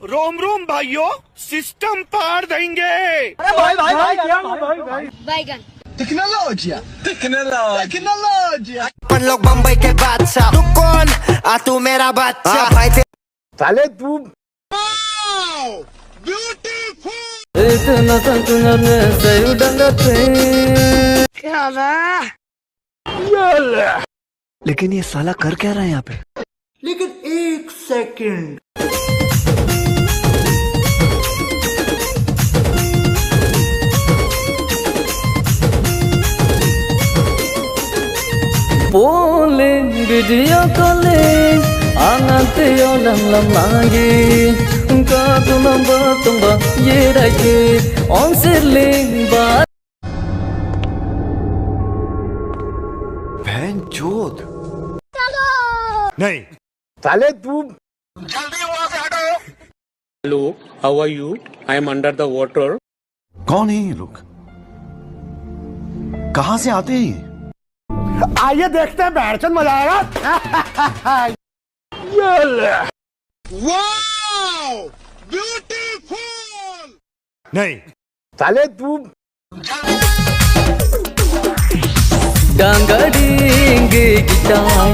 रोम रोम भाइयों, सिस्टम पार देंगे। अरे भाई बैगन टेक्नोलॉजिया टेक्नोलॉजिया। अपन लोग बम्बई के बादशाह, तू कौन आ तू मेरा बादशाह भाई साले तू इतना संतुलन से उड़ंगते क्या बा? लेकिन ये साला कर क्या रहा है यहाँ पे? लेकिन एक second, Bowling video calling anate olam lam lagi ka tu number tumba ye ragi on sirling ba बहन चोद नहीं, साले तू Hello, how are you? I am under the water. कौन है ये लोग? कहां से आते हैं ये? आइए देखते हैं, बैठचंद मजा आएगा। नहीं, साले तू dangadinge gitai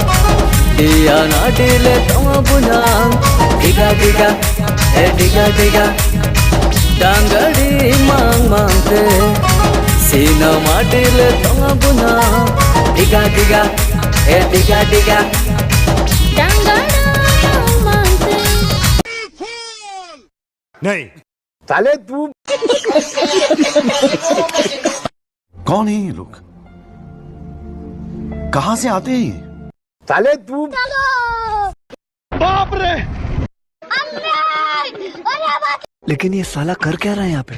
dia na dile tama bunang diga diga diga dangadi mang mang te sina ma dile tama bunang diga diga Dangra मांगते नहीं, साले तू कौन है ये लोग? कहां से आते हैं ये? साले तू बाप रे। लेकिन ये साला कर क्या रहा है यहाँ पे?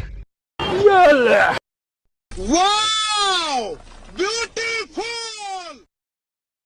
Wow beauty.